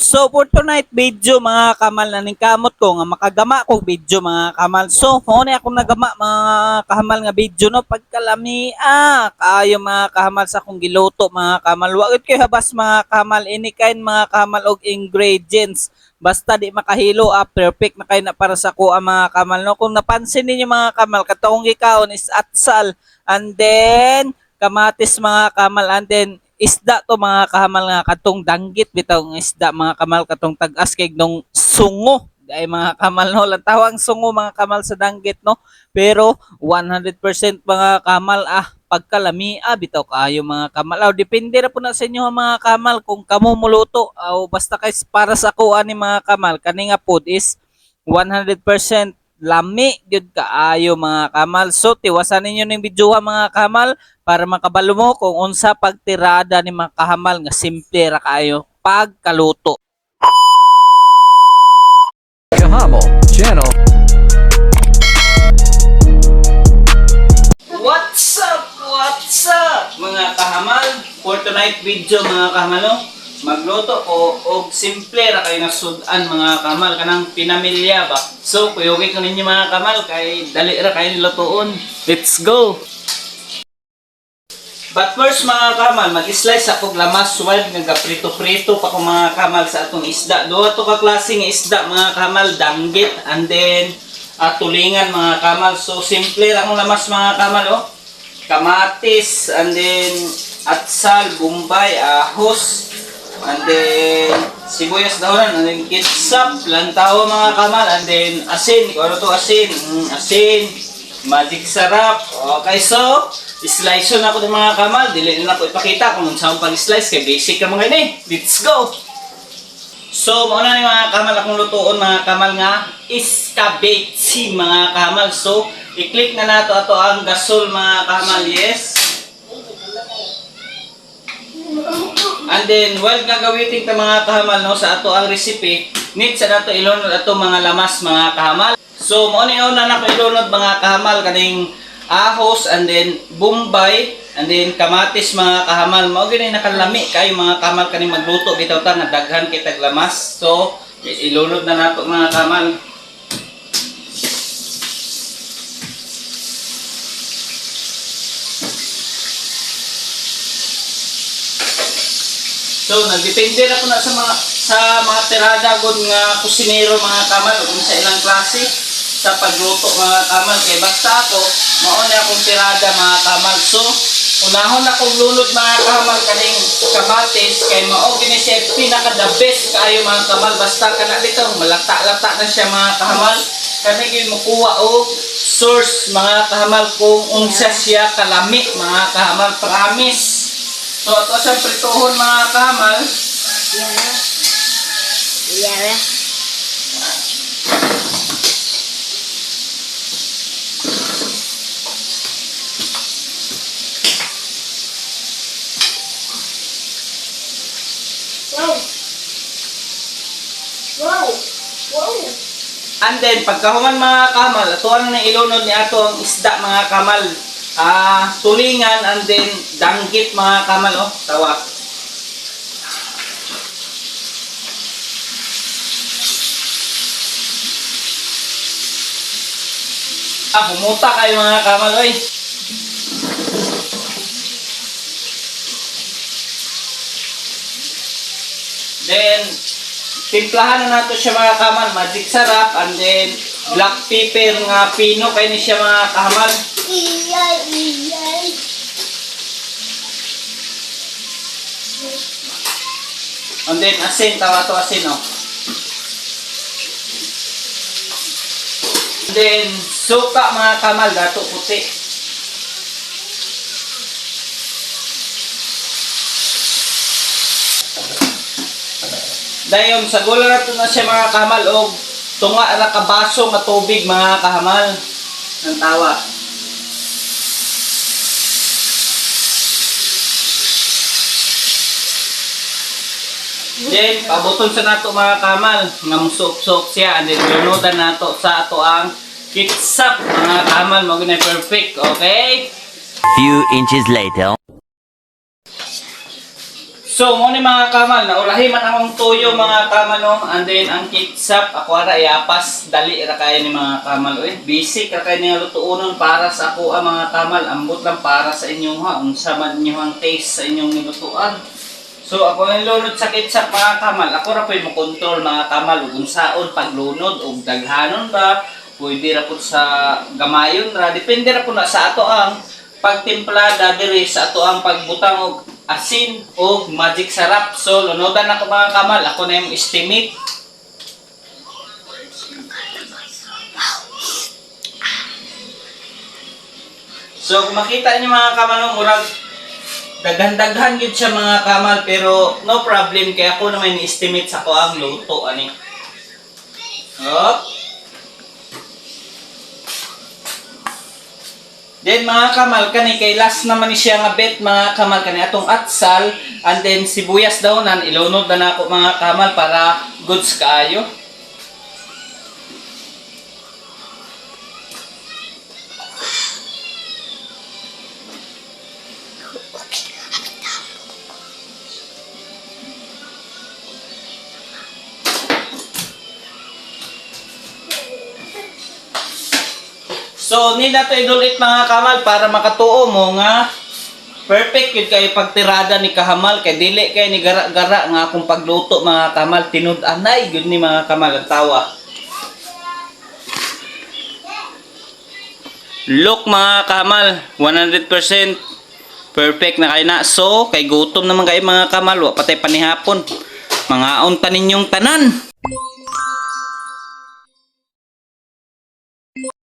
So for tonight video mga kamal na kamot ko nga makagama ko video mga kamal. So hone akong nagama mga kahamal nga video no pagkalami kaayo mga kahamal sa akong giluto mga kamal. Wagit kay habas mga kamal ini kain mga kamal og ingredients. Basta di makahilo perfect na kay na para sa kuha mga kamal no. Kung napansin niyo mga kamal katong gikaon is atsal and then kamatis mga kamal and then isda to mga kahamal nga katong danggit bitaw ng isda mga kamal katong tag-as kay nung sungo ay mga kamal no lang tawang sungo mga kamal sa danggit no pero 100% mga kamal pagkalami bitaw kaayo mga kamal depende ra po na sa inyo mga kamal kung kamo muluto basta kay para sa kuha ni mga kamal kani nga food is 100% lami gyud kaayo mga kamal. So tiwasan ninyo ning video mga kamal para makabalo mo kung unsa pagtirada ni mga kahamal nga simple ra kaayo pagkaluto. Kahamo Channel. What's up? What's up mga kahamal? For tonight video mga kahamal no? Magluto ko og simple ra kay nasudan mga kamal kanang pinamilya ba. So kuyogi ko ninyo mga kamal kay dali ra kay nilutoon. Let's go. But first mga kamal, mag-slice ako lamas wild nga prito-prito pa ko mga kamal sa atong isda. Duha to ka klase nga isda mga kamal, danggit and then tulingan mga kamal. So simple ra akong lamas mga kamal oh. Kamatis and then atsal, bombay, ahos, and then sibuyas daonan, and then ketchup, lantaw mga kamal, and then asin, kung ano to asin, asin, magic sarap. Okay, so slice na ako ng mga kamal, dili na ako ipakita kung saan pag-slice, kay basic ka mga ini. Let's go! So, mauna na mga kamal akong lutoon mga kamal nga iskabechi mga kamal. So, i-click na nato ato ang gasol mga kamal, yes. And then, while gagawitin ta mga kahamal no, sa ato ang recipe, need sa nato ilunod ato mga lamas mga kahamal. So, mo ni una na ko ilunod mga kahamal kaning ahos and then bombay and then kamatis mga kahamal. Mao gini nakalami kayo mga kahamal kaning magluto bitaw ta nga daghan kitag lamas. So, ilunod na nato mga kahamal. So, nagdepende na po na sa mga tirada gud nga kusinero mga kamal kung sa ilang klase sa pagluto mga kamal. Kay basta ako, mauna akong tirada mga kamal. So, unahon akong lunod mga kamal kaning kamatis kay mao gini siya pinaka the best kaayo mga kamal. Basta kana dito malata-lata na siya mga kamal. Kani gyud makuha og source mga kamal kung unsa siya kalami mga kamal, promise. So, ito siyang prituhon mga kamal. Iya. Wow. Wow. Wow. And then, pagkahuman mga kamal, ito na ilunod ni ato ang isda mga kamal. Tulingan and then danggit mga kamal oh, tawa. Humuta kayo mga kamal oy. Then timplahan na nato siya mga kamal, magic sarap and then black pepper nga pino kay ni siya mga kamal. Iyay. And then asin, tawa to asin oh. And then suka mga kamal, dato puti. Dayon sa gula nato na siya mga kamal og tunga ra ka baso nga tubig mga kahamal. Ang tawa. Then, pabuton sa nato mga kamal, nga musok-sok siya, and then lunudan nato sa ato ang ketchup mga kamal, mo gina perfect, okay? Few inches later. So, mo ni mga kamal, naulahi man akong tuyo mga kamal no, and then ang ketchup ako ara iapas dali ra kay ni mga kamal oy. Basic ra kay ni lutuonon para sa ako mga kamal, ambot lang para sa inyo ha, unsa man inyo ang taste sa inyong nilutuan. So, ako ang lunod sa ketchup mga kamal, ako ra pwede mo control mga kamal ug unsaon paglunod ug daghanon ba, pwede ra pud sa gamayon ra, depende ra pud na sa ato ang pagtimplada diri sa ato ang pagbutang og asin o magic sarap. So, lunodan ako mga kamal. Ako na yung estimate. So, kung makita niyo mga kamal, murag daghan-daghan yun siya mga kamal. Pero, no problem. Kaya ako naman ni-estimate sa ko ang luto. Ani. Hop. Then mga kamal kani kay last naman ni siya nga bet mga kamal kani atong atsal and then sibuyas daw nan ilunod na nako mga kamal para goods kaayo. So, nila to idulit mga kamal para makatuo mo nga perfect yun kayo pagtirada ni kahamal kay dili kay ni gara-gara nga akong pagluto mga kamal tinud-anay yun ni mga kamal ang tawa. Look mga kamal, 100% perfect na kayo na. So, kay gutom naman kayo mga kamal, wa patay panihapon. Mga unta ninyong tanan.